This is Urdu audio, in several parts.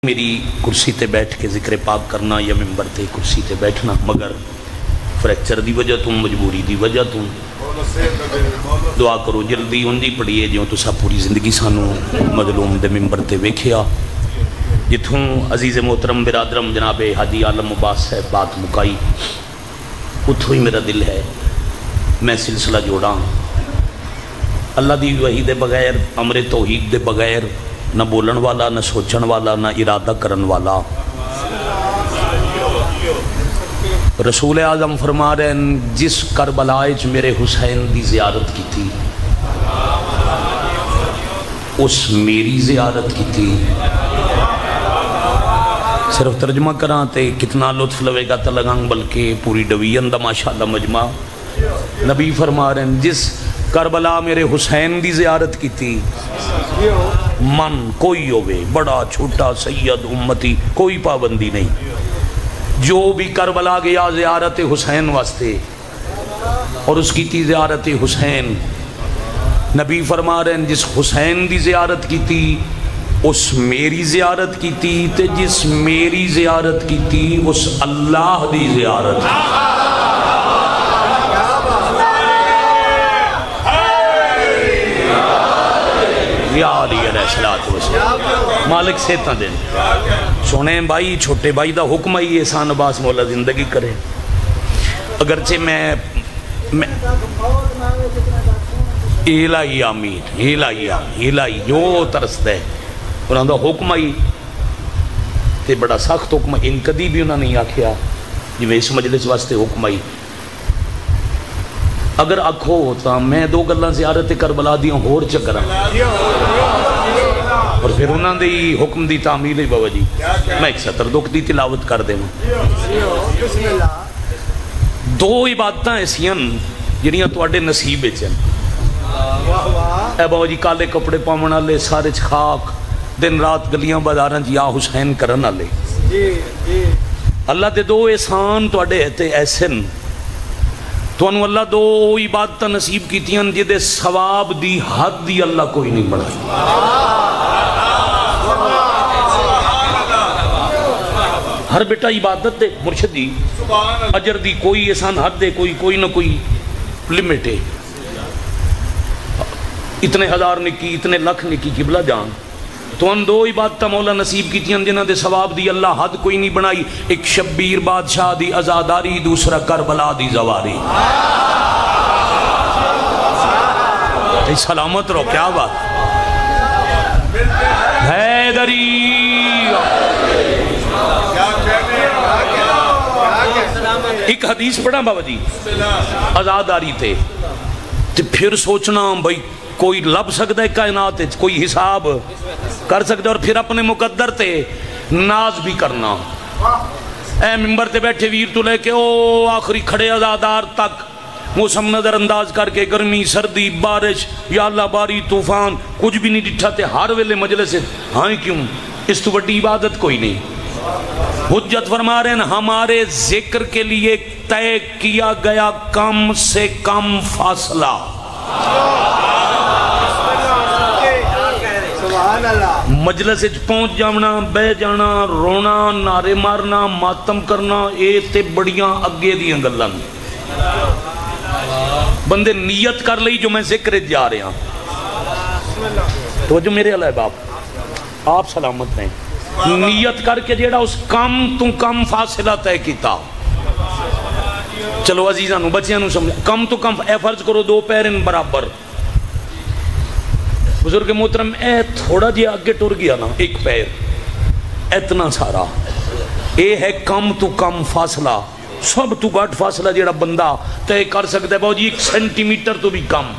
میری کرسی تے بیٹھ کے ذکر پاک کرنا یا ممبر تے کرسی تے بیٹھنا، مگر فریکچر دی وجہ تو مجبوری دی وجہ تو دعا کرو جلدی انجی پڑھیے جو تسا پوری زندگی سانو مظلوم دے ممبر تے ویکھیا، جتھوں عزیز محترم برادرم جناب حاجی عالم عباس صاحب بات مکائی، اتھوں ہی میرا دل ہے میں سلسلہ جوڑا اللہ دی وحی دے بغیر، امر توحید دے بغیر نہ بولن والا، نہ سوچن والا، نہ ارادہ کرن والا۔ رسول اعظم فرما رہے ہیں جس کربلا وچ میرے حسین دی زیارت کی تھی اس میری زیارت کی تھی۔ صرف ترجمہ کراں تے کتنا لطف لوے گا تلگنگ، بلکہ پوری ڈویژن دا ماشاءاللہ مجمع۔ نبی فرما رہے ہیں جس کربلا میرے حسین دی زیارت کی تھی، من کوئی ہوئے بڑا چھوٹا سید امتی کوئی پابندی نہیں، جو بھی کربلا گیا زیارت حسین واسطے اور اس کی تھی زیارت حسین، نبی فرما رہے ہیں جس حسین دی زیارت کی تھی اس میری زیارت کی تھی، تے جس میری زیارت کی تھی اس اللہ دی زیارت کی۔ یا علی علیہ السلام، مالک سیتاں دیں سونے بھائی، چھوٹے بھائی دا حکم ہی احسان عباس مولا زندگی کرے۔ اگرچہ میں الہی آمین، الہی آمین، الہی جو ترسد ہے انہوں دا حکم ہی تے بڑا سخت حکم، ان کدی بھی انہوں نے نہیں آکھیا جو میں اس مجلس واسطے حکم آئی۔ اگر اکھو ہوتا میں دو گلاں زیارت کربلا دیاں ہور چکراں اور پھر انہوں نے حکم دی تعمیل بابا جی میں ایک سطر دکھ دی تلاوت کر دیں۔ دو عبادتاں ایسیاں جنیاں تواڈے نصیب چن، اے بابا جی کالے کپڑے پاون والے سارے خاک دن رات گلیاں بازاراں یا حسین کرن والے، اللہ دے دو احسان تواڈے تے ایسے تو انہوں اللہ دو عبادت نصیب کیتیاں جدے ثواب دی حد دی اللہ کوئی نہیں بڑھائی۔ ہر بیٹا عبادت دے مرشد دی اجر دی کوئی احسان حد دے، کوئی نہ کوئی لمٹ ہے۔ اتنے ہزار نکی، اتنے لکھ نکی قبلہ جان تو ان دو عبادتہ مولا نصیب کیتیاں جنہ دے ثواب دی اللہ حد کوئی نہیں بنائی، ایک شبیر بادشاہ دی ازاداری، دوسرا کربلا دی زواری۔ سلامت رہو، کیا بات حیدری۔ ایک حدیث پڑھا بابا جی ازاداری تے پھر سوچنا بھئی کوئی لب سکتا ہے کائنات کوئی حساب کر سکتا ہے، اور پھر اپنے مقدر تے ناز بھی کرنا۔ اے ممبر تے بیٹھے ویر تو لے کے او آخری کھڑے ازادار تک موسم نظر انداز کر کے گرمی سردی بارش یا اللہ باری طوفان کچھ بھی نہیں ڈٹھا تے ہر ویلے مجلس سے ہاں کیوں، اس تو بڑی عبادت کوئی نہیں۔ حجت فرما رہے ہیں ہمارے ذکر کے لیے طے کیا گیا کم سے کم فاصلہ، مجلس پہنچ جانا، بہ جانا، رونا، نعرے مارنا، ماتم کرنا، اے تے بڑیاں اگے دیاں گلاں بندے نیت کر لئی جو میں ذکر جا رہے ہیں تو جو میرے علیہ باپ آپ سلامت ہیں، نیت کر کے جیڑا اس کم تو کم فاصلہ طے کیتا۔ چلو عزیزاں نو بچیاں نو سمجھا، کم تو کم اے فرض کرو دو پیرن برابر، بزرگ محترم اے تھوڑا جی آگے ٹر گیا نا ایک پیر، اتنا سارا اے ہے کم تو کم فاصلہ، سب تو گھٹ فاصلہ جیڑا بندہ طے کر سکتا ہے، بہت جی 1 سینٹی میٹر تو بھی کم،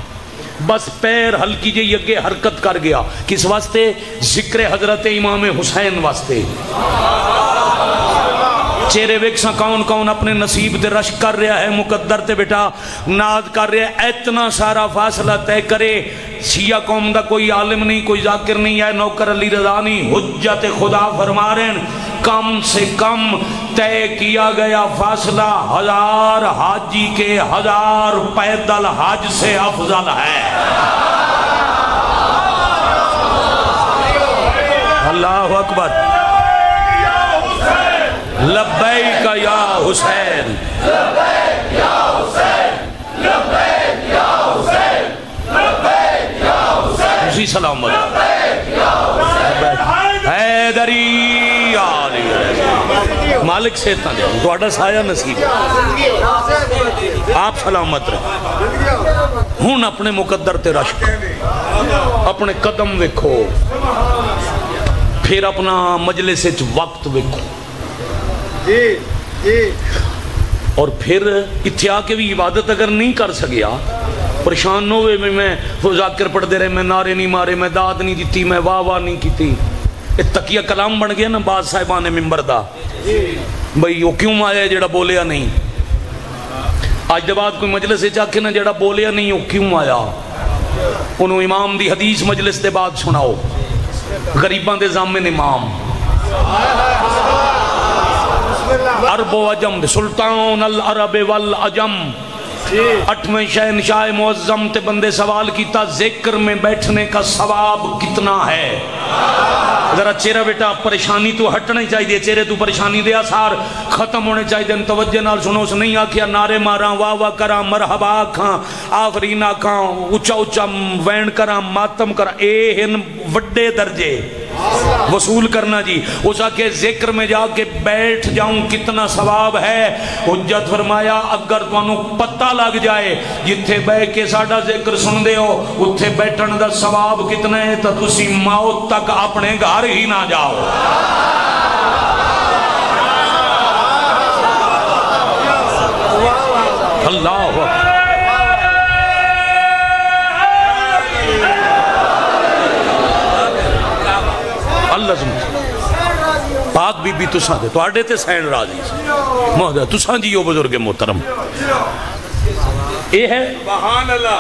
بس پیر ہلکی جی اگے حرکت کر گیا، کس واسطے؟ ذکر حضرت امام حسین واسطے۔ چہرے ویکساں کون کون اپنے نصیب تے رش کر رہا ہے، مقدر تے بیٹا ناز کر رہا ہے، اتنا سارا فاصلہ طے کرے۔ شیعہ قوم دا کوئی عالم نہیں، کوئی ذاکر نہیں ہے، نوکر علی رضا نہیں، حجت خدا فرما رہے ہیں کم سے کم طے کیا گیا فاصلہ 1000 حاجی کے 1000 پیدل حج سے افضل ہے۔ اللہ اکبر۔ لبیک یا حسین لبیک یا حسین لبیک یا حسین لبیک یا حسین اسی سلامت حیدری آلی مالک سے اتنا دے تو اڈا سایہ نصیب آپ سلامت رہے ہون اپنے مقدر تے رشک اپنے قدم وکھو پھر اپنا مجلس وقت وکھو اور پھر اتھیا کے بھی عبادت اگر نہیں کر سکیا پریشان نہ ہوئے میں ذاکر پڑھ دے رہے میں نعرے نہیں مارے میں داد نہیں دیتی میں واہ واہ نہیں کیتی تقیہ کلام بن گیا نا بعض صاحبان ممبر دا بھئی وہ کیوں آیا ہے جڑا بولیا نہیں آج دے بعد کوئی مجلس سے چاکے نا جڑا بولیا نہیں وہ کیوں آیا انہوں امام دی حدیث مجلس دے بعد سناؤ غریبان دے زامن امام عرب و عجم سلطان العرب والعجم 8ویں شہنشاہ معظم تے بندے سوال کیتا ذکر میں بیٹھنے کا ثواب کتنا ہے ذرا چہرہ بیٹا پریشانی تو ہٹنا چاہیے چہرے تو پریشانی دے آثار ختم ہونے چاہیے توجہ نال سنو اس نہیں آکھیا نعرے ماراں واہ واہ کراں مرحبا آکھاں آفرین آکھاں اچھا اچھا وین کراں ماتم کراں اے ہن وڈے درجے وصول کرنا جی اس آکے ذکر میں جا کے بیٹھ جاؤں کتنا ثواب ہے حجت فرمایا اگر تو انہوں پتہ لگ جائے جتھے بے کے ساڑھا ذکر سن دے ہو اتھے بیٹھن دا ثواب کتنا ہے تو تسی موت تک اپنے گھر ہی نہ جاؤ اللہ پاک بی بی تساں دے تو آڑے تے سین راضی مہدہ تساں جی یو بزرگ محترم اے ہے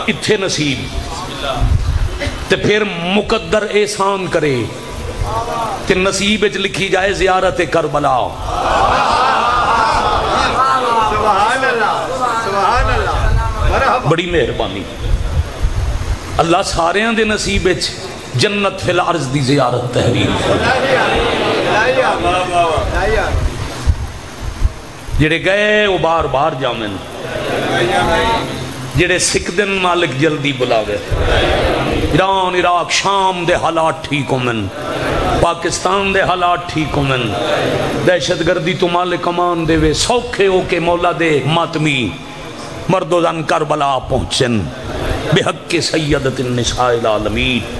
اتھے نصیب تے پھر مقدر احسان کرے تے نصیب اچھ لکھی جائے زیارت کربلا بڑی مہربانی اللہ سارے دے نصیب اچھ جنت فی الارض دی زیارت تحریر جڑے گئے وہ بار بار جامن جڑے سکھ دن مالک جلدی بلاوے ایران عراق شام دے حالات ٹھیک ہومن پاکستان دے حالات ٹھیک ہومن دہشت گردی تو مالک امان دے وے سوکھے ہو کے مولا دے ماتمی مرد و زن کربلا پہنچن بے حق کے سیدت النساء العالمین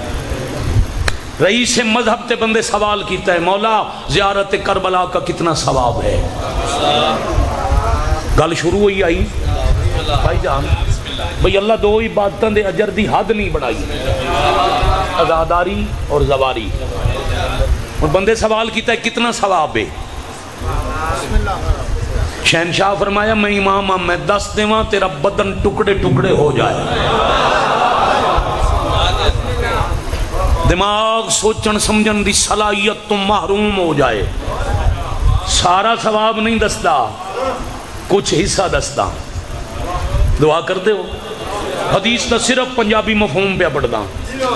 رئیس مذہب تے بندے سوال کیتا ہے مولا زیارت کربلا کا کتنا ثواب ہے گل شروع ہوئی آئی بھائی جان بھئی اللہ دو ہی باتاں دے اجر دی حد نہیں بڑھائی عزاداری اور زواری اور بندے سوال کیتا ہے کتنا ثواب ہے شہنشاہ فرمایا میں امام میں 10 دیواں تیرا بدن ٹکڑے ٹکڑے ہو جائے دماغ سوچن سمجھن دی صلاحیت تو محروم ہو جائے سارا ثواب نہیں دستا کچھ حصہ دستا دعا کر دے ہو حدیث تا صرف پنجابی مفہوم پہ پڑھتا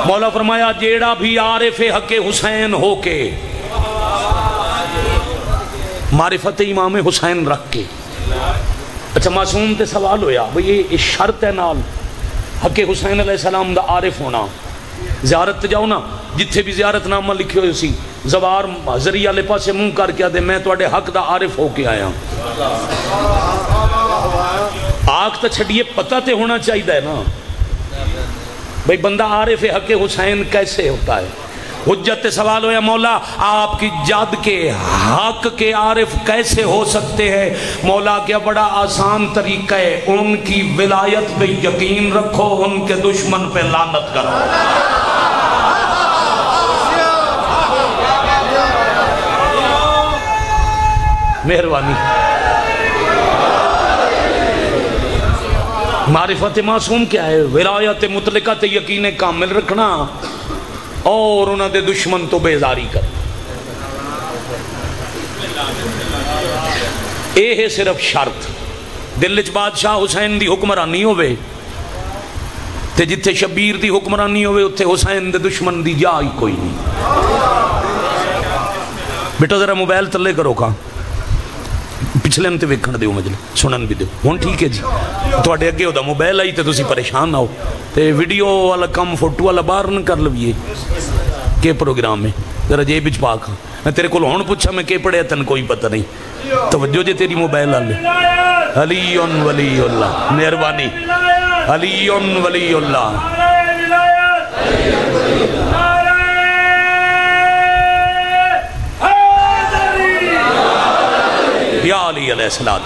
مولا فرمایا جیڑا بھی عارف حق حسین ہو کے معرفت امام حسین رکھ کے اچھا معصوم تے سوال ہویا بھئی یہ شرط ہے نال حق حسین علیہ السلام دا عارف ہونا زیارت جاؤ نا جتھے بھی زیارت نامہ لکھے ہوئے سی زوار ذریعہ لے پاسے منہ کر کے دے میں تو اڑے حق دا عارف ہو کے آیا آگ تا چھڑیے پتہ تے ہونا چاہیے ہے نا بھئی بندہ عارف حق حسین کیسے ہوتا ہے حجت سوال ہویا مولا آپ کی جد کے حق کے عارف کیسے ہو سکتے ہیں مولا کیا بڑا آسان طریقہ ہے ان کی ولایت پہ یقین رکھو ان کے دشمن پہ لعنت کرو مہربانی معرفت معصوم کیا ہے ولایت مطلقہ تے یقین کامل رکھنا اور انہوں دے دشمن تو بیزاری کر اے ہے صرف شرط دلچ بادشاہ حسین دی حکمرانی ہوئے تے جتھے شبیر دی حکمرانی ہوئے اتھے حسین دے دشمن دی جائی کوئی نہیں بیٹا ذرا موبائل تلے کرو کھا پچھلے تے ویکھن دیو مجلے سنن بھی دیو ہون ٹھیک ہے جی تواڈے اگے ہودا موبائل آئی تے تسی پریشان نہ ہو تے ویڈیو والا کم فوٹو والا باہر نہ کر لویے کہ پروگرام میں ذرا جیب وچ پا کھا میں تیرے کول ہون پوچھا میں کہ پڑھیا تن کوئی پتہ نہیں توجہ جے تیری موبائل والے علی ولی اللہ مہربانی علی ولی اللہ یا علی علیہ السلام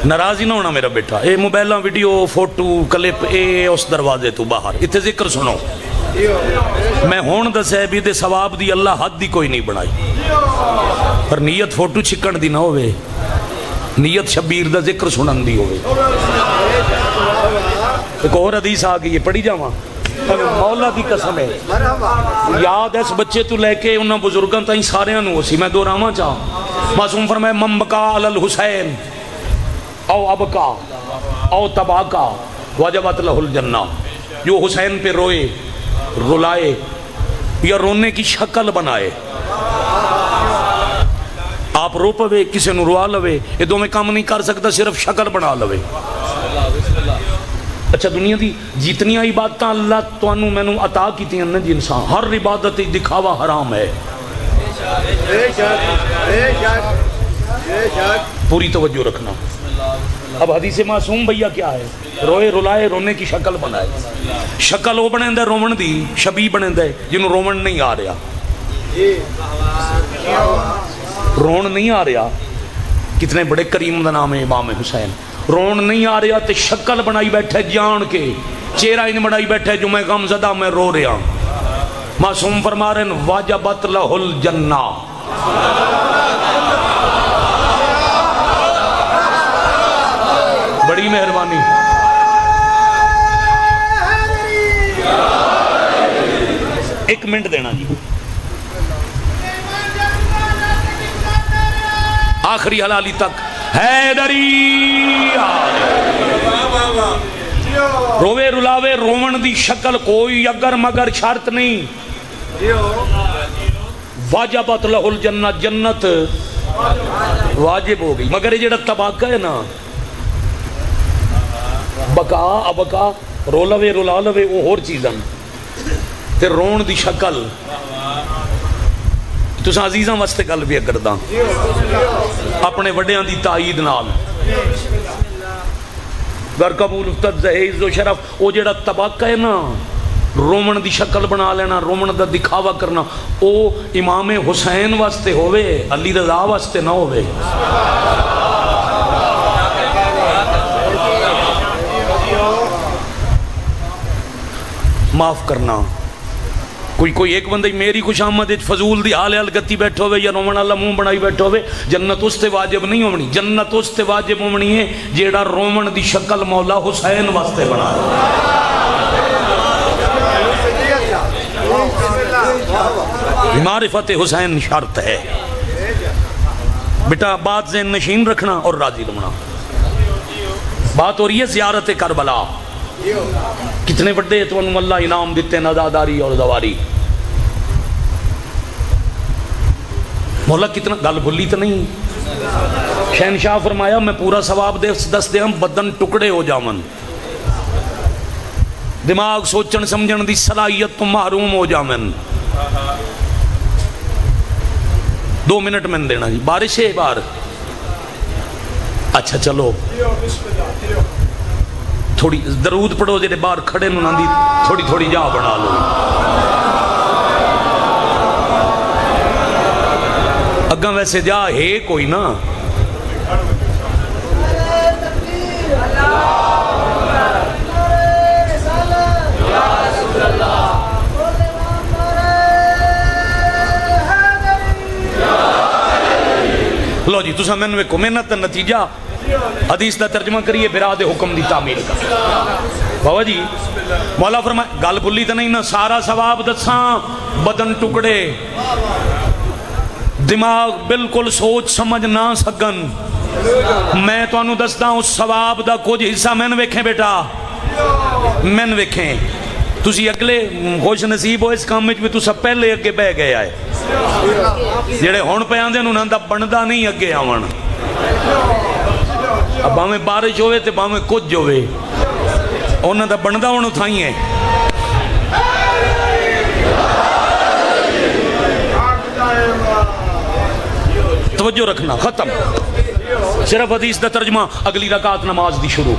ناراضی نہ ہونا میرا بیٹا اے موبائلہ ویڈیو فوٹو کلپ اے اس دروازے تو باہر اتنے ذکر سنو میں ہون دس ہے بھی دے ثواب دی اللہ حد دی کوئی نہیں بنائی پر نیت فوٹو چھکن دی نہ ہوئے نیت شبیر دا ذکر سنن دی ہوئے ایک اور حدیث آگئی ہے پڑھی جاواں مولا دی قسم ہے یاد اس بچے تو لے کے انہاں بزرگاں تائیں سارے انہوں اسی میں دوراواں چاہاں معصوم فرمائے من بکا علی الحسین او ابکا او تباکا وجبت لہ الجنہ جو حسین پہ روئے رلائے یا رونے کی شکل بنائے آپ رو پوے کسی نو روا لوے یہ دو میں کام نہیں کر سکتا صرف شکل بنا لوے اچھا دنیا دی جتنی عبادتاں اللہ توانو میں نو عطا کی تھی انہ جی انسان ہر عبادت دکھاوا حرام ہے پوری توجہ رکھنا اب حدیث معصوم بھیا کیا ہے روئے رلائے رونے کی شکل بنائے شکل وہ بنے اندر رومن دی شبی بنے اندر جنہوں رومن نہیں آ رہا رون نہیں آ رہا کتنے بڑے کریم دا نام ہے امام حسین رون نہیں آ رہا تے شکل بنائی بیٹھے جان کے چہرہ ان بنائی بیٹھے جو میں غم زدہ میں رو رہا معصوم فرما رہے ہیں واجبت لہ الجنہ بڑی مہربانی ایک منٹ دینا جی آخری حلالی تک حیدری روے رلاوے رومن دی شکل کوئی اگر مگر شرط نہیں واجبت لہ الجنہ جنت واجب ہو گئی مگر یہ جڑا طبقہ ہے نا بکا ابکا رولوے رلالوے وہ اور چیزاں تے رون دی شکل تو سا عزیزاں واسطے گل بھی کرداں اپنے وڈیاں دی تائید نال گر قبول افتد زہیز و شرف وہ جڑا طبقہ ہے نا رومن دی شکل بنا لینا رومن دا دکھاوا کرنا او امام حسین واسطے ہوئے علی رضا واسطے نہ ہوئے معاف کرنا کوئی ایک بندہ میری خوش آمد فضول دی حال گتی بیٹھو ہوئے یا رومن اللہ منہ بنائی بیٹھو ہوئے جنت اس تے واجب نہیں ہونی جنت اس تے واجب ہونی ہے جیڑا رومن دی شکل مولا حسین واسطے بنا معرفت حسین شرط ہے بیٹا بات ذہن نشین رکھنا اور راضی رہنا بات ہو رہی ہے زیارت کربلا کتنے بڑے تو انہوں اللہ انعام دیتے نزاداری اور زواری مولا کتنا گل بھلی تو نہیں شہنشاہ فرمایا میں پورا ثواب دس دے ہم بدن ٹکڑے ہو جامن دماغ سوچن سمجھن دی صلاحیت تو محروم ہو جامن 2 منٹ میں دینا جی بارش ہے بار اچھا چلو تھوڑی درود پڑھو جیڑے باہر کھڑے نو ناندی تھوڑی تھوڑی جا بنا لو اگاں ویسے جا ہے کوئی نا لو جی تسا میں نے محنت نتیجہ حدیث دا ترجمہ کریے براد حکم دی تعمیل کا بابا جی مولا فرمائے گل بھلی تو نہیں نا سارا ثواب دساں بدن ٹکڑے دماغ بالکل سوچ سمجھ نہ سکن میں تو انہوں دستا ہوں اس ثواب دا کچھ حصہ میں نے ویکھیں بیٹا میں نے ویکھیں تسی اگلے خوش نصیب ہو اس کام میں تو سب پہلے اگے بہ گئے آئے جڑے ہون پہ آندے انہوں نے بندہ نہیں اگے آون اب باویں بارش ہوئے تے باویں کچھ ہوئے انہاں دا بندہ انہوں تھائی ہے. توجہ رکھنا. ختم. صرف حدیث دا ترجمہ اگلی رکعت نماز دی شروع.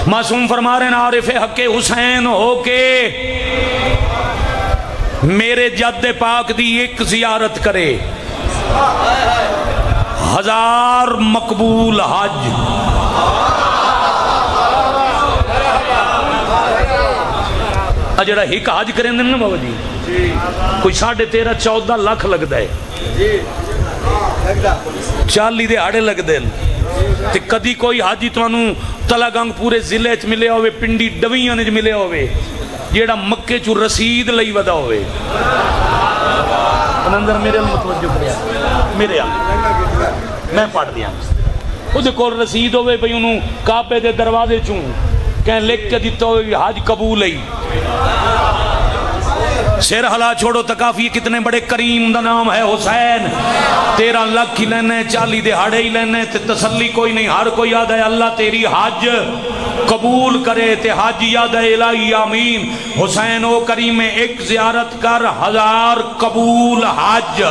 معصوم فرما رہے ہیں عارف حق حسین ہو کے میرے جد پاک دی ایک زیارت کرے 1000 مقبول حج. اجڑا ایک حج کریں دن نا بابا جی کوئی 13.5-14 لاکھ لگتا ہے. 40 دے آڑے لگ دیں تے کدی کوئی حاجی توانوں تلاگنگ پورے ضلع چ ملے ہوئے پنڈی ڈویاں نے ملے ہوئے جیڑا مکے چو رسید لئی ودا ہوئے. انندر میرے متوجہ کریا میرے میں پڑھ دیا اس کو رسید ہوئے بھئی انہوں کعبے دے دروازے چوں کہیں لکھ کے دیتا ہوئے حج قبول ہے. سیر ہلا چھوڑو تکافی کتنے بڑے کریم دا نام ہے حسین. 13 لاکھ ہی لینے 40 دہاڑے ہی لینے تے تسلی کوئی نہیں. ہر کوئی یاد ہے اللہ تیری حج قبول کرے تے حج یاد ہے الہی آمین. حسین او کریم ایک زیارت کر 1000 قبول حج.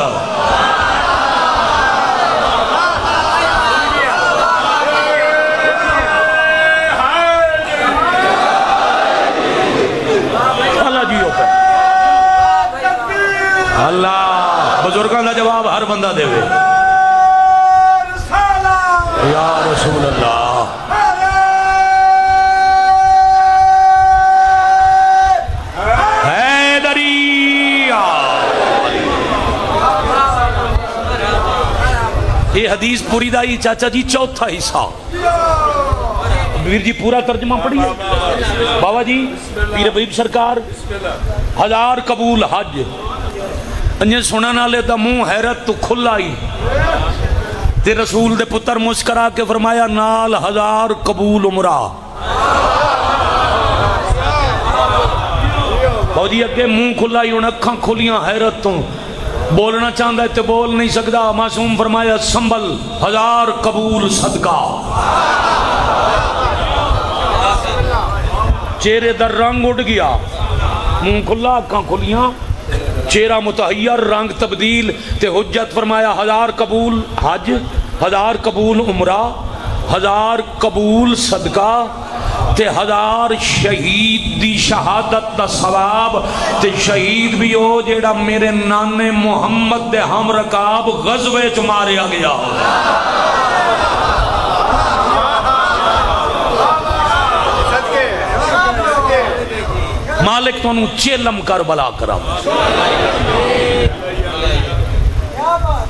اللہ بزرگان دا جواب ہر بندہ دے وے. یا رسول اللہ حیدری. یہ حدیث پوری دائی چاچا جی چوتھا حصہ ویر جی پورا ترجمہ پڑھیے بابا جی پیر ابراہیم سرکار 1000 قبول حج. انجھے سنن والے دا منہ حیرت تو کھلائی تے رسول دے پتر مسکرا کے فرمایا نال 1000 قبول عمرہ. بہو جی اگے منہ کھلائی ان اکھاں کھلیاں حیرت تو بولنا چاہتا ہے تے بول نہیں سکتا. معصوم فرمایا سنبل 1000 قبول صدقہ. چہرے در رنگ اڑ گیا منہ کھلا اکھاں کھلیاں چہرہ متحیر رنگ تبدیل تے حجت فرمایا 1000 قبول حج 1000 قبول عمرہ 1000 قبول صدقہ تے 1000 شہید دی شہادت دا ثواب. تے شہید بھی ہو جیڑا میرے نانے محمد دے ہم رکاب غزوے چ ماریا گیا ہو. مالک تو انہوں چیلم کربلا کرام.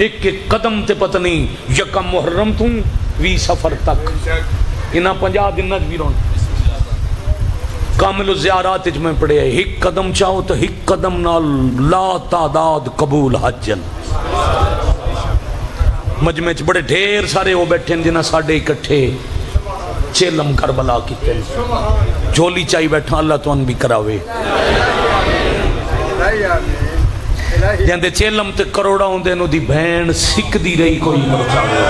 ایک ایک قدم تے پتنی یکم محرم توں 20 سفر تک انہاں 50 دن بھی رون کامل زیارات اج میں پڑے ہیں. ایک قدم چاہو تو ایک قدم نال لا تعداد قبول حجن. مجمع بڑے ڈھیر سارے وہ بیٹھے ہیں جنہاں ساڑھے اکٹھے چیلم کربلا کیتے ہیں. جھولی چاہی بیٹھا اللہ تو ان بھی کراوے جاندے چیلم تے کروڑا ہوں دے نو دی بہن سکھ دی رہی کوئی مرچاوے.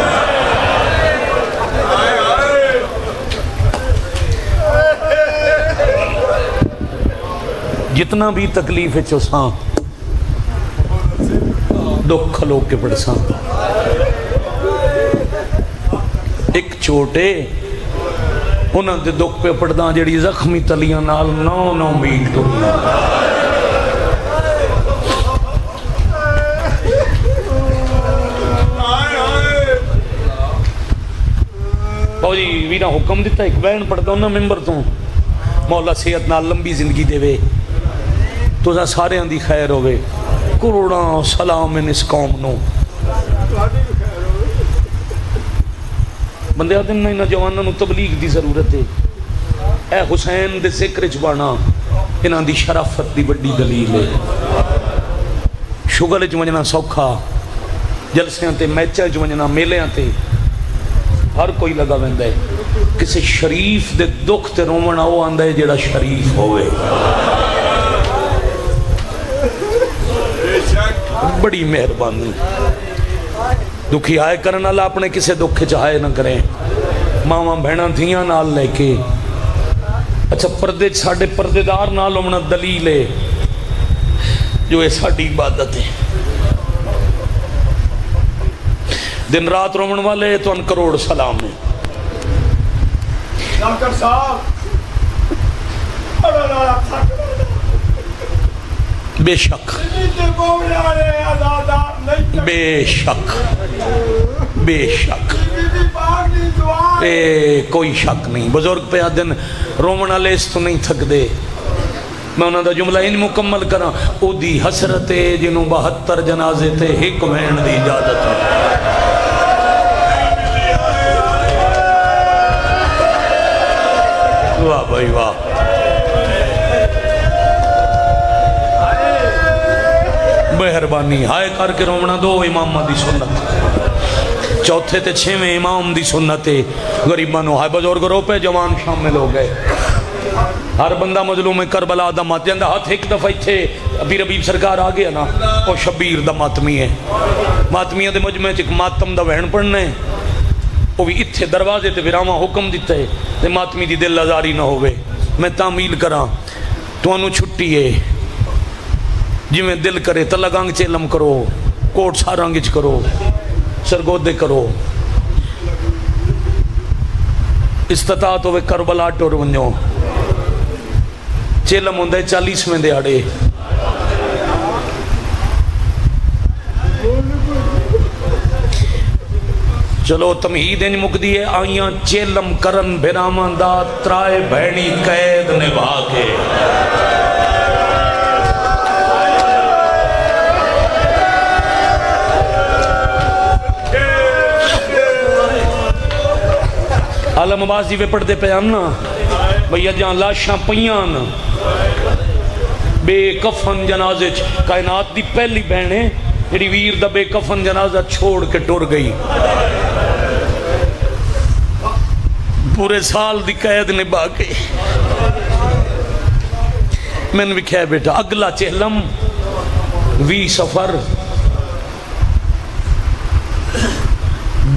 جتنا بھی تکلیف ہے چوساں دکھ کھلو کے پڑساں. ایک چھوٹے انہاں دے دکھ پہ پڑداں جڑی زخمی تلیاں نال 9 میل دنیا. باو جی وینا حکم دیتا ایک بین پڑھتا انہاں ممبر تو مولا صحت نال لمبی زندگی دے وے تو سارے اندھی خیر ہوئے. کروڑاں سلام ان اس قوم نو. بندے آتے ہیں انہاں جوانوں تبلیغ دی ضرورت ہے. اے حسین دے ذکر چبانا انہاں دی شرافت دی بڑی دلیل ہے. شگل چمجنا سوکھا جلسیاں تے میچہ چمجنا میلیاں تے ہر کوئی لگا ویندہ ہے. کسی شریف دے دکھ تے رومنا وہ آندہ ہے جیڑا شریف ہوئے. بڑی مہربانی دکھی آئے کرنا اللہ اپنے کسے دکھ چاہے نہ کریں ماما بہنا دھیاں نال لے کے اچھا پردے ساڑھے پردے دار نال ہونا دلیل ہے جو ہے ساڑھی عبادت ہے دن رات رومن والے تو ان کروڑ سلام ہے ڈاکٹر صاحب بے شک بے شک بے شک کوئی شک نہیں بزرگ پہ آدن رومنا لیس تو نہیں تھک دے میں انہوں دا جملہ ان مکمل کرا او دی حسرت جنہوں 72 جنازے تے ایک مہین دی اجازت ہے واہ بھائی واہ مہربانی ہائے کر کے رومنا دو امام دی سنت چوتھے تے چھویں امام دی سنت غریبانو ہائے بزرگ رو پہ جوان شامل ہو گئے ہر بندہ مظلوم کربلا دا مات جاندہ ہاتھ ایک دفعہ تھے ابھی ربیب سرکار آگیا نا وہ شبیر دا ماتمی ہے ماتمیہ دے مجمع چک ماتم دا وہن پڑھنے وہ بھی اتھے دروازے تے ویراما حکم دیتا ہے تے ماتمی دی دل ازاری نہ ہوئے میں تعمیل کراں تو انو چھٹی ہے جی میں دل کرے تلگانگ چیلم کرو کوٹ سارانگچ کرو سرگودے کرو استطاعت ہوئے کربلا ٹور ونجو چیلم ہوندے 40 میں دے آڑے چلو تمہید انج مقدی ہے آئیاں چیلم کرن بھرامان دا ترائے بھینی قید نبھا کے عالم آبازی وے پڑھ دے پیاننا بھئی جہاں لاشاں پیان بے کفن جنازے کائنات دی پہلی بہنے جڑی ویر دا بے کفن جنازہ چھوڑ کے ٹور گئی پورے سال دی قید نبھا کے میں نے بھی کہا بیٹا اگلا چہلم 20 سفر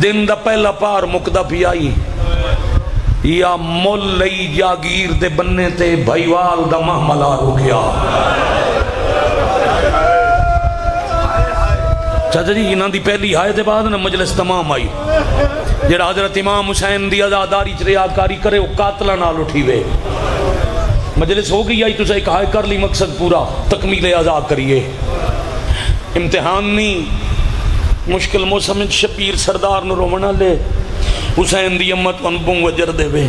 دن دا پہلا پار مقدہ بھی آئی یا مول لئی جاگیر دے بننے تے بھائیوال دا محملہ رکیا چاچا جی انہاں دی پہلی آئے دے بعد نا مجلس تمام آئی جڑا حضرت امام حسین دی ازاداری چریاکاری کرے وہ قاتلہ نال اٹھی وے مجلس ہو گئی آئی تو سے ایک ہائے کر لی مقصد پورا تکمیل ازا کریے امتحان نہیں مشکل موسم شبیر سردار نو رومنا لے حسین دی امت انبوں وجر دے وے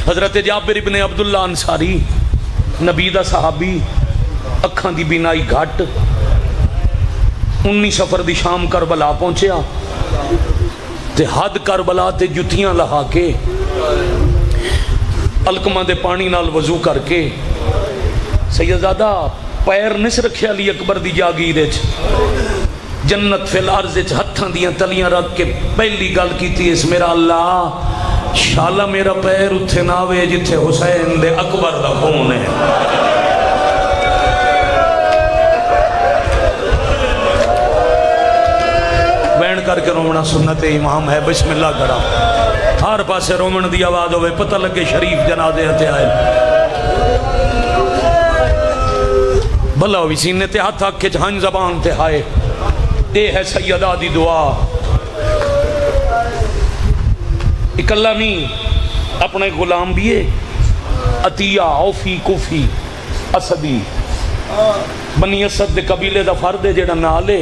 حضرت جابر ابن عبداللہ انصاری نبی دا صحابی اکھاں دی بینائی گھٹ 19 سفر دی شام کربلا پہنچیا تے حد کربلا تے جتیاں لہا کے الکمہ دے پانی نال وضو کر کے سیدزادہ پیر نس رکھے علی اکبر دی جاگیرے جنت فی الارض ہتھاں دیاں تلیاں رکھ کے پہلی گل کی تھی اس میرا اللہ شالا میرا پیر اتھے ناوے جتھے حسین دے اکبر دا خون ہے بین کر کے رومنا سنت امام ہے بسم اللہ کرا ہر پاسے رومن دی آواز ہوئے پتہ لگے شریف جنازے ہتے آئے بھلا ہوئی سینے تے ہاتھ آکھے جہاں زبان تے آئے اے ہے سیدہ دی دعا اکلہ نہیں اپنے غلام بھی ہے عطیہ اوفی کوفی اسدی بنی اسد دے قبیلے دا فرد ہے جیڑا نالے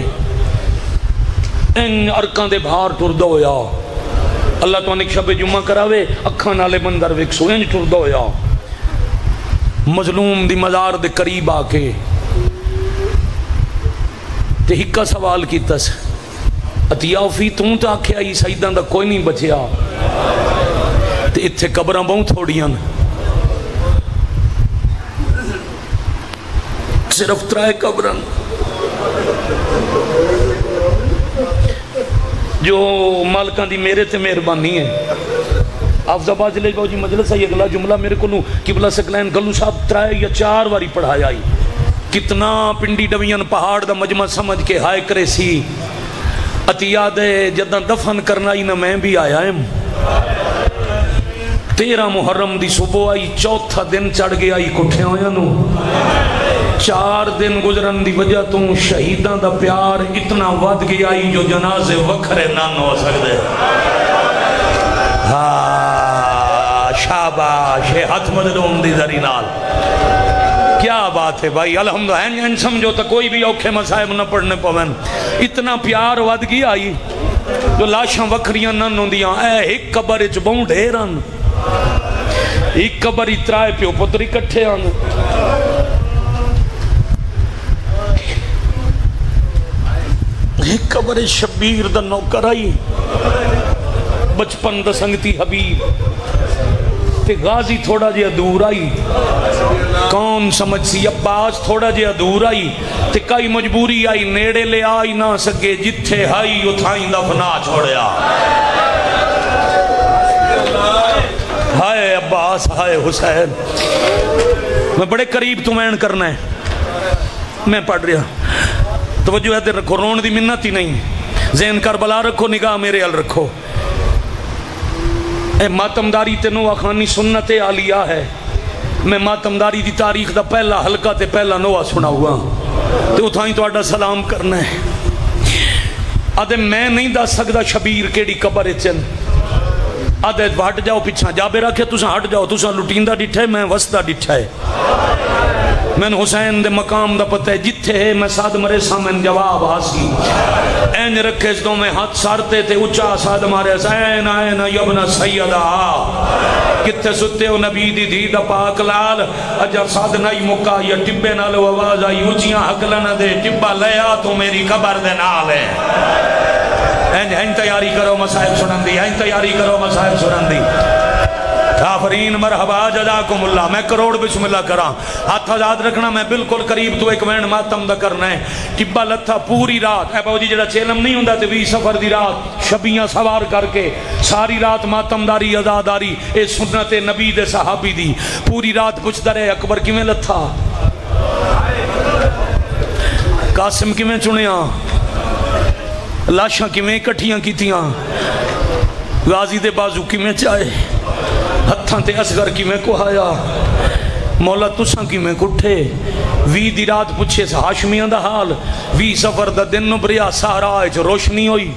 ان ارکان دے بھار ٹردہ ہویا اللہ تو انک شب جمعہ کراوے اکھان نالے مندر وکسو انج ٹردہ ہویا مظلوم دی مزار دے قریب آکے تے ہکا سوال کیتا سے عطیہ فی توں تا آکھے آئی سیدان دا کوئی نہیں بچیا تے اتھے قبران بہت تھوڑیاں صرف ترائے قبران جو مالکان دی میرے تے مہربانی ہے آفز آباد جلے باؤ جی مجلس ہے اگلا جملہ میرے کو قبلہ سکلین گلو صاحب 3 یا 4 واری پڑھایا آئی کتنا پنڈی ڈویاں پہاڑ دا مجمع سمجھ کے ہائے کرے سی عطیہ دے جدہ دفن کرنا ہی نہ میں بھی آیا ہوں 13 محرم دی صبح آئی 4تھا دن چڑھ گیا آئی کٹھے ہویا نو 4 دن گزرن دی وجہ تو شہیدان دا پیار اتنا ود گیا آئی جو جنازے وکھرے نہ ہو سکتے شاباش ہاتھ مددوں دی ذری نال کیا بات ہے بھائی الحمدللہ این سمجھو تو کوئی بھی اوکھے مسائب نہ پڑھنے پوین اتنا پیار ود گیا آئی جو لاشاں وکھریاں نہ ہوندیاں اے ایک قبر اچ بہوں ڈھیران ایک قبر اترائے پیو پتری کٹھے آنے ایک قبر شبیر دا نوکر آئی بچپن دا سنگتی حبیب تے غازی تھوڑا جیا دور آئی کون سمجھ سی عباس تھوڑا جیا دور آئی تے کئی مجبوری آئی نیڑے لے آئی نہ سکے جتھے آئی اتھائیں دفنا چھوڑیا ہائے عباس ہائے حسین میں بڑے قریب تمہیں کرنا ہے میں پڑھ رہا توجہ ہے دیر رکھو رون دی منت ہی نہیں ذہن کربلا رکھو نگاہ میرے ال رکھو اے ماتمداری تینو آخانی سنت عالیہ ہے میں ماتمداری دی تاریخ دا پہلا حلقہ تے پہلا نوہ سنا ہوا تے اتھائیں تو آڈا سلام کرنا ہے آدھے میں نہیں دا سکتا شبیر کیڑی قبر چن آدھے ہٹ جاؤ پیچھا جابے رکھے تساں ہٹ جاؤ تساں لٹیندہ ڈٹھا ہے میں وسطہ ڈٹھا ہے میں نے حسین دے مقام دا پتہ ہے جتھے ہے میں ساتھ مرے سامن جواب حاصل این رکھے اس دوں میں ہاتھ سارتے تھے اچھا ساتھ مارے حسین آئین یبن سیدہ کتے ستے ہو نبی دی دی دا پاک لال اجا ساتھ نائی مکہ یا ٹبے نالو آواز آئی اچھیاں حقلن دے ٹبا لیا تو میری قبر دے نال ہے این تیاری کرو مسائل سنن دی این تیاری کرو مسائل سنن دی آفرین مرحبا جزاکم اللہ میں کروڑ بسم اللہ کراں ہاتھ آزاد رکھنا میں بالکل قریب تو ایک وین ماتم دا کرنا ہے ٹبا لتھا پوری رات اے باو جی جڑا چیلم نہیں ہوندہ تے 20 سفر دی رات شبیاں سوار کر کے ساری رات ماتم داری ازاداری اے سنت نبی دے صحابی دی پوری رات پوچھتا رہے اکبر کیویں لتھا قاسم کیویں چنیاں لاشاں کیویں کٹھیاں کیتیاں غازی دے بازو کیویں چائے ہتھاں تے اصغر کی میں کو آیا مولا تساں کی میں کٹھے وی دی رات پچھے سے ہاشمیاں دا حال وی سفر دا دن نبریا سہرا آئے روشنی ہوئی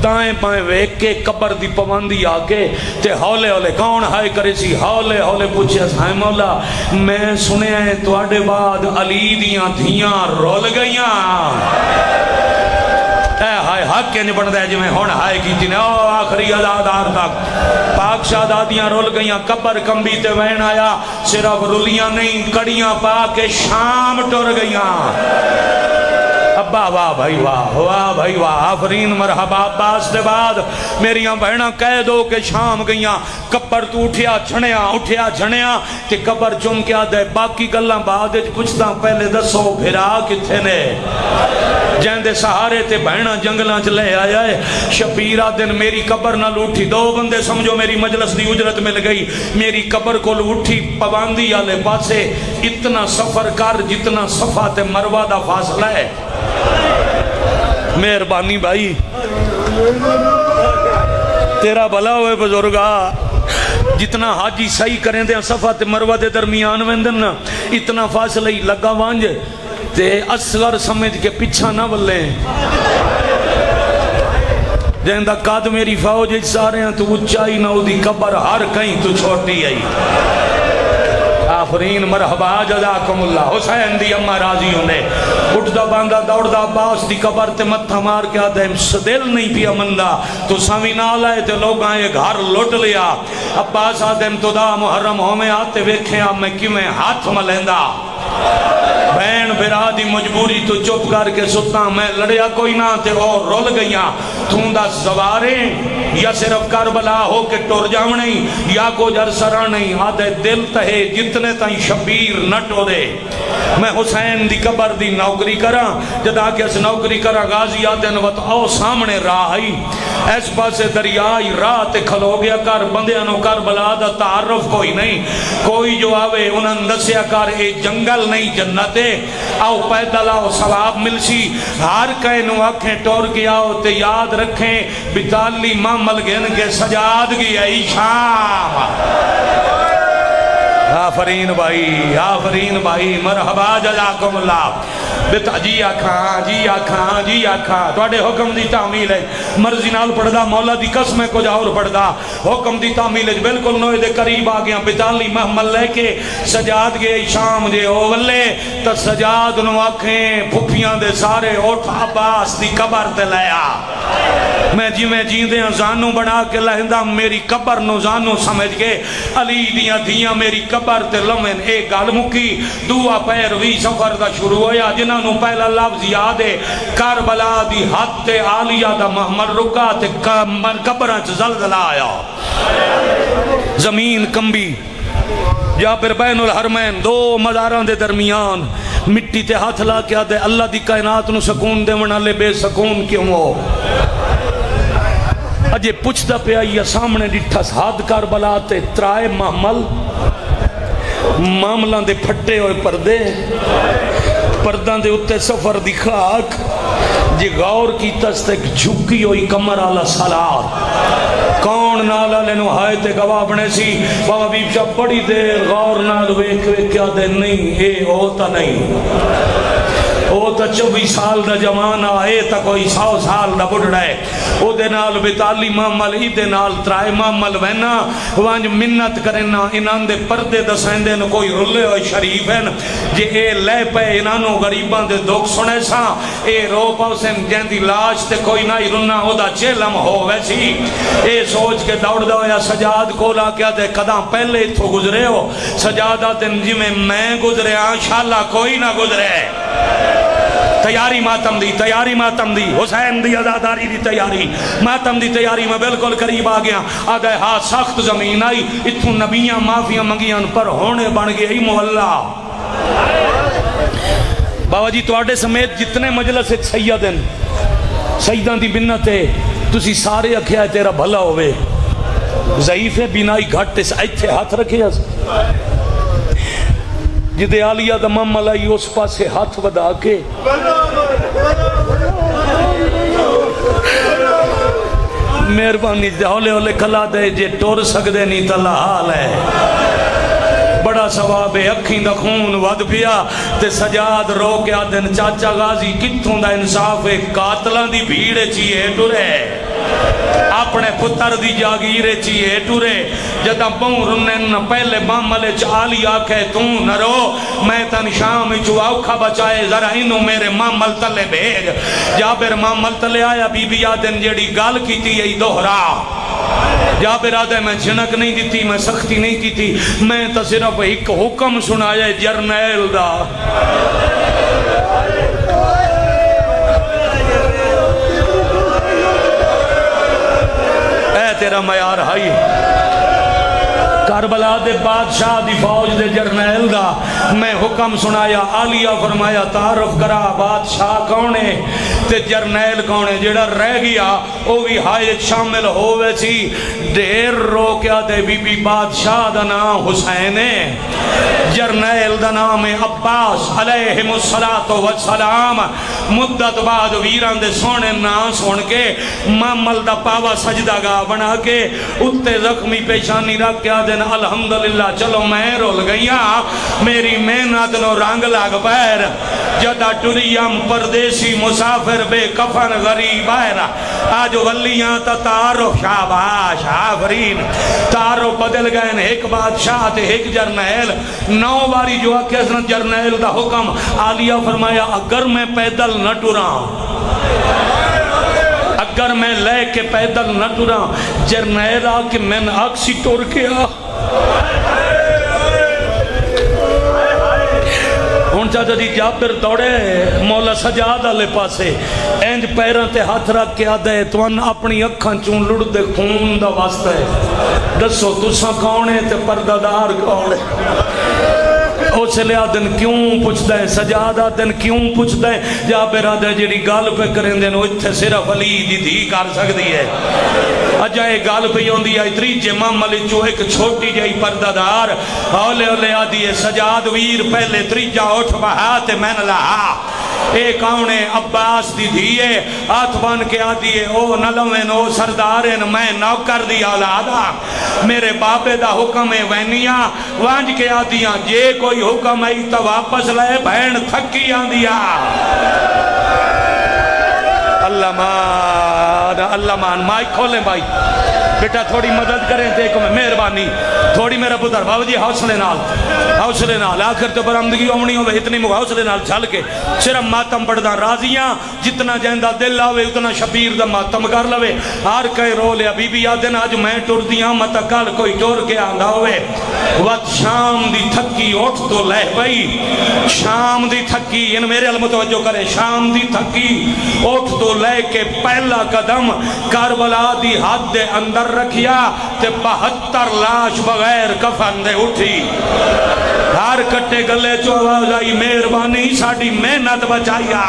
دائیں بائیں ویک کے قبر دی پواندی آکے تے ہولے ہولے کون ہائے کرے سی ہولے ہولے پوچھے سائے مولا میں سنے ہیں تو آڑے بعد علی دیاں دھیاں رول گئیاں اے ہائے حق کے نبڑ دے جو میں ہون ہائے کی تھی نے او آخری ازادار تک پاک شہدادیاں رول گئیاں قبر کمبی تے وین آیا صرف رلیاں نہیں کڑیاں پاک شام ٹور گئیاں ابا واہ بھائی واہ بھائی واہ آفرین مرحبا عباس دے بعد میریاں بہنہ کہہ دو کہ شام گئیاں قبر تو اٹھیا جھنیا تے قبر چم کیا دے باقی گلاں بعد پوچھتا پہلے دسو بھرا کتھے نے جہاں دے سہارے تے بہنہ جنگلاں چلے آیا ہے شبیرہ دن میری قبر نہ لوٹھی 2 بندے سمجھو میری مجلس دی اجرت مل گئی میری قبر کو لوٹھی پواندی آلے پاسے اتنا سفر کر جتنا صفا تے مروہ دا فاصلہ ہے مہربانی بھائی تیرا بھلا ہوئے بزرگا جتنا حاجی صحیح کریں دیں صفا تے مروہ دے درمیان ویندن اتنا فاصلہ ہی لگا وانج تے اصغر سمجھ کے پچھا نہ بلیں جہندہ قاد میری فوج سارے ہیں تو اچائی نہ ہو دی قبر ہر کہیں تو چھوٹی آئی آفرین مرحبا جزاکم اللہ حسین دی اممہ راضی ہونے اٹھدا باندھا دوڑدا عباس دی قبر تے متھا مار کے آدھے سدل نہیں پیا مندہ تو سامی نال آئے تے لوگ آئے گھر لوٹ لیا عباس آدھے تو دا محرم ہو میں آتے ویکھیں اب میں کیوں میں ہاتھ ملیندہ بین بھرا دی مجبوری تو چپ کر کے ستا میں لڑیا کوئی نہ تے اور رول گئیاں تھوندہ سواریں یا صرف کربلا ہو کے ٹور جاؤں نہیں یا کو جر سرا نہیں آدھے دل تہے جتنے تائیں شبیر نہ ٹورے میں حسین دی قبر دی نوکری کرا جدا کہ اس نوکری کرا غازی آدھے نوت او سامنے راہی اس پاسے دریائی راہ تے کھلو گیا کر بندیاں کربلا دا تعارف کوئی نہیں کوئی جو آوے انہاں دسیا کر اے جنگل نہیں جنت ہے آؤ پیدل آؤ ثواب ملسی ہر کہنو آنکھیں ٹور کے آؤ تے یاد رکھیں بتالی معمل گن کے سجادگی ای شام آفرین بھائی مرحبا جزاکم اللہ بیتا جی آکھاں توڑے حکم دی تعمیل ہے مرضی نال پڑھدا مولا دی قسم کو جاور پڑھدا حکم دی تعمیل ہے بلکل نوے دے قریب آگیا بتالی محمل لے کے سجاد گئے شام دے اولے تا سجاد نو آنکھیں پھپیاں دے سارے اٹھ عباس دی قبر تے لیا میں جی میں جیندے ہیں زانو بنا کے لہندہ میری قبر نو زانو سمجھ کے علی دیاں دیاں میری قبر تے لمن ایک گال مکی دعا پیروی سفر دا شروع ہویا جنہاں نو پہلا لفظ یاد ہے کربلا دی حد تے عالیہ دا محمد رکا تے قبرانچ زلزلہ آیا زمین کمبی یا پھر بین الحرمین دو مزاران دے درمیان مٹی تے ہاتھ لا کے آدھے اللہ دی کائنات نو سکون دے ونا لے بے سکون کیوں ہو اجے پچھتا پہ آئیے سامنے ڈٹھا ساتھ کربلا تے ترائے محمل معاملان دے پھٹے ہوئے پردے پردان دے اتے سفر دی خاک جی غور کی تستک جھکی ہوئی کمر آلہ سالار کون نالا لینو ہائے تے گواہ بنے سی بابا بیب شاہ بڑی دیر غور نال ویک کیا دے نہیں اے ہوتا نہیں او تا 24 سال دا جوان آئے تا کوئی 100 سال دا بڑھڑا ہے او دے نال بتالی معمل ای دے نال ترائے معمل وینا وانج منت کرنا انان دے پردے دا سیندے نو کوئی رلے ہوئے شریف ہیں جے اے لے پہ انانو غریبان دے دکھ سنے سا اے رو پاؤسن جین دی لاش تے کوئی نائی رلنا ہو دا چیلم ہو ویسی اے سوچ کے دوڑ دا یا سجاد کولا کیا دے قدم پہلے تو گزرے ہو سجادہ دن جی میں گزرے انشاءاللہ کوئی نہ گزرے تیاری ماتم دی حسین دی عزاداری دی تیاری ماتم دی تیاری میں بالکل قریب آگیا آدھے ہاں سخت زمین آئی اتھوں نبیاں معافیاں منگیاں پر ہونے بن گئے ہی محلہ بابا جی تو آڑے سمیت جتنے مجلس سیدان دی بنت ہے تسی سارے اکھیا ہے تیرا بھلا ہوئے ضعیف ہے بینائی گھٹ ایتھے ہاتھ رکھے جدے آلیہ دا ممل آئی اس پاسے ہاتھ ودا کے مہربانی ہولے ہولے کھلا دے جے ٹور سکدے نہیں تلا حال ہے بڑا ثواب ہے اکھیں دا خون ود پیا تے سجاد رو کے آدھن چاچا غازی کتھوں دا انصاف ہے قاتلان دی بھیڑے چیئے ٹورے اپنے پتر دی جاگیرے چیئے ٹورے جدہ بہن رنن پہلے معاملے چالی آکھے تو نہ رو میں تن شام چو آوکھا بچائے ذرا انہوں میرے معامل تلے بھیج جابر معامل تلے آیا بی بی آدن جیڑی گال کی تھی یہی دوہرا جابر آدھے میں جھنک نہیں دیتی میں سختی نہیں کی تھی میں تا صرف ایک حکم سنایا جرنیل دا اے تیرا معیار ہائی کربلا دے بادشاہ دی فوج دے جرنیل دا میں حکم سنایا آلیہ فرمایا تعارف کرا بادشاہ کونے تے جرنیل کونے جڑا رہ گیا او بھی حائج شامل ہوئے سی دیر رو کیا دے بی بی بادشاہ دا نام حسین جرنیل دا نام عباس علیہم السلام مدت بعد ویران دے سونے نام سن کے معمل دا پاوا سجدہ گاہ بنا کے اتے زخمی پیشانی رکھ کیا دے الحمدللہ چلو میں رول گئیا میری محنت نو رنگ لگ پیر جدہ ٹریم پردیسی مسافر بے کفن غریب آئینا آج ولیاں تا تعارف شاباش آفرین تعارف بدل گئے ایک بادشاہ تے ایک جرنیل 9 باری جو آکے حضرت جرنیل دا حکم آلیہ فرمایا اگر میں پیدل نہ ٹوراں اگر میں لے کے پیدل نہ ٹوراں جرنیل آکے میں نے آکسی ٹور کیا ہون چاہتا جی جابر دوڑے مولا سجاد آلے پاسے اینج پیران تے ہاتھ رکھ کے آدھے تو ان اپنی اکھاں چون لڑ دے خون دا واسطہ ہے دسو تساں کونے تے پردادار کونے اس لئے آدن کیوں پوچھتا ہے سجاد آدن کیوں پوچھتا ہے جابر آدھا جیڑی گال پہ کریں دیں وہ اتھے صرف علی دی دھی کر سکتی ہے اجائے گال پہ ہوندی ہے اتری جمام علی جو ایک چھوٹی جائی پردادار اولے اولے آدھی ہے سجاد ویر پہلے تریجا اٹھ بہاتے میں نے لہا ایک آونے عباس دی دھیے آتھ بان کے آدھی ہے او نلوین او سردارین میں نوکر دی اولادا میرے بابے دا حکم ہے وینیاں وانج کے آدھیاں جے کوئی حکم ہے تو واپس لے بہن تھکی آدھیا اللہ مان مائی کھولیں بھائی بیٹا تھوڑی مدد کریں دیکھو میں مہربانی تھوڑی میرا پتر بابا جی حوصلے نال آخر تو برآمدگی اونی ہوئے اتنی حوصلے نال چھل کے صرف ماتم پڑھدا راضیاں جتنا جہندہ دل آوے اتنا شبیر دا ماتم کر لوے ہر کئی رو لیا بی بی آدھن آج میں ٹور دیاں متا کل کوئی ٹور کے آندہ ہوئے وقت شام دی تھکی اٹھ تو لے بھئی شام دی تھکی ان میرے المتوجہ کرے شام دی تھکی اٹھ تو لے کے پہلا قدم کربلا دی حد دے اندر رکھیا تے 72 لاش بغیر کفن دے اٹھی ہر کٹے گلے چو آواز آئی مہربانی ساڑی محنت بچائیا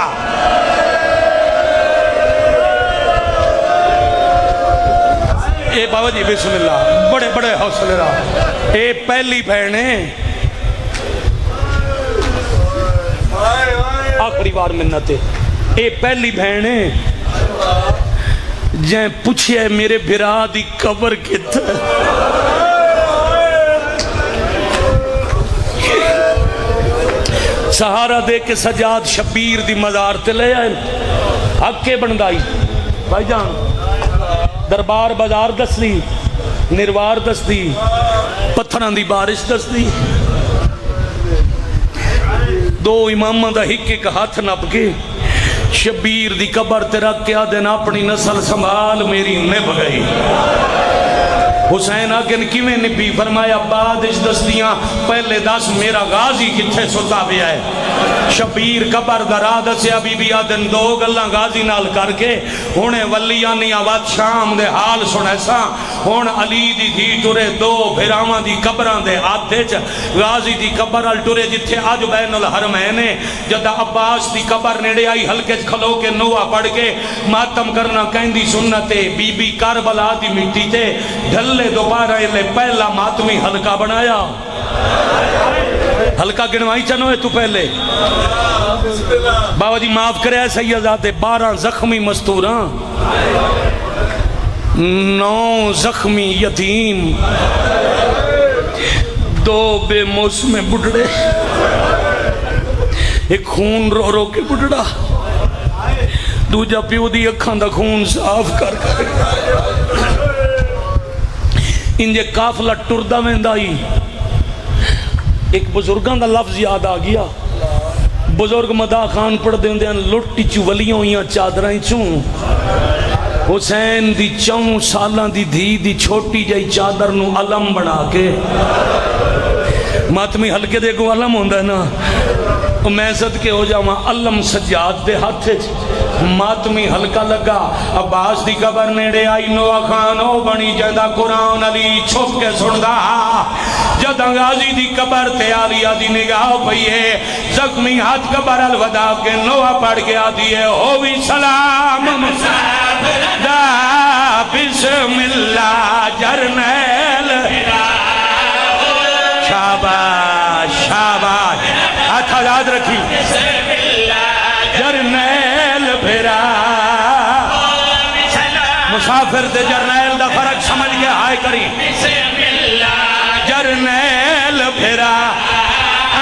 اے بابا جی بسم اللہ بڑے بڑے حوصلے رہا اے پہلی بہنے آخری بار منت ہے اے پہلی بہنے جائیں پوچھئے میرے بھرا دی قبر کت سہارا دے کے سجاد شبیر دی مزار تے لے آئے حق کے بندائی بھائی جان دربار بازار دس دی نروار دس دی پتھران دی بارش دس دی دو امامہ دا ایک ہاتھ نپ کے شبیر دی قبر تے رکھ کے آدھن اپنی نسل سنبھال میری نب گئی حسین آگن کیویں نبی فرمایا بادش دستیاں پہلے دس میرا غازی کتھے ستا بھی آئے شبیر قبر دراد سے ابھی بھی آدن دو گلہ غازی نال کر کے انہیں ولیانی آوات شام دے حال سنے سا ان علی دی دی ٹورے دو بھراوان دی قبران دے آدھے چا غازی دی قبر ال ٹورے جتھے آج بین الحرمینے جدہ عباس دی قبر نیڑے آئی ہلکے کھلو کے نوہ پڑھ کے ماتم کرنا کہیں دی سنتے بی بی کربلا دی مٹی تے ڈھلے دوبارہ لے پہلا ماتمی حلقہ بنایا حلقہ گنوائی چنو ہے تو پہلے بابا جی معاف کرے سیدات 12 زخمی مستوران 9 زخمی یتیم 2 بے موسم بڑھڑے ایک خون رو رو کے بڑھڑا دوجہ پیو دی اکھاں دا خون صاف کر انجھے کافلہ ٹردہ میں اندائی ایک بزرگان دا لفظ یاد آگیا بزرگ مدا خان پڑھ دیں دیں لٹی چو ولیوں یا چادرائیں چون حسین دی 4 سالان دی دھی دی چھوٹی جائی چادر نو علم بنا کے ماتمی حلقے دے کو علم ہوندہ ہے نا میں صدقے ہو جاؤں علم سجاد دے ہاتھے ماتمی حلقہ لگا عباس دی قبر نیڑے آئی نوہ خانو بنی جدہ قرآن علی چھپ کے سندہ جدہ غازی دی قبر تے آلیا دی نگاہ پئیے زخمی ہاتھ قبر الوداع کے نوہ پڑھ کے آدھی ہے ہووی سلام دا بسم اللہ جرنیل شاباش شاباش ہاتھ یاد رکھی جرنیل بھیرا مسافر دے جرنیل دا فرق سمجھ گیا ہائے کری جرنیل بھیرا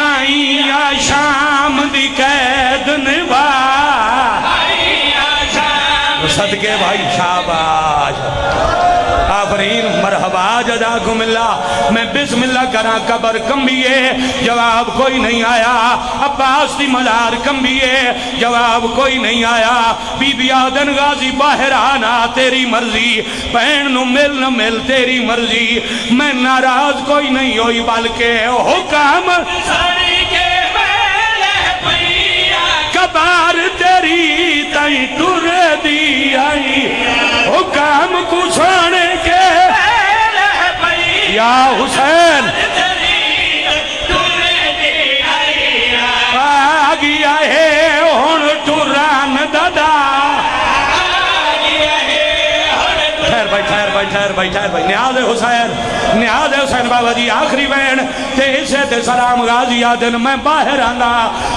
آئیا شام دی قید نبا صدقے بھائی شاباش آفرین مرحبا جزاکم اللہ میں بسم اللہ کرا قبر کمبیے جواب کوئی نہیں آیا عباس دی مزار کمبیے جواب کوئی نہیں آیا بی بی آدن غازی باہر آنا تیری مرضی بہن نو مل نہ مل تیری مرضی میں ناراض کوئی نہیں ہوئی بلکہ حکام قبر تیری تائیں ٹر دی آئی حکام کو چھانے کے یا حسین نیاز حسین بابا جی آخری بین تے اسے تے سلام غازی آدن میں باہر آندا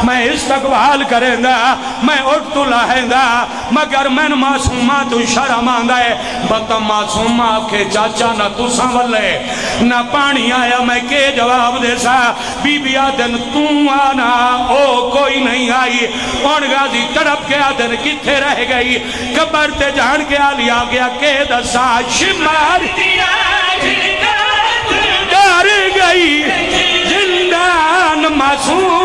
میں استقبال کریں دا میں اٹھ تو لاہیں دا مگر میں معصومہ تو شرم آندہ ہے بتا معصومہ کے چاچا نہ تو سنولے نہ پانی آیا میں کے جواب دے سا بی بی آدن تو آنا او کوئی نہیں آئی اور غازی تڑپ کے آدن کتھے رہ گئی قبر تے جان کے آلی آگیا کہ دسا شمار ڈر گئی زندان معصوم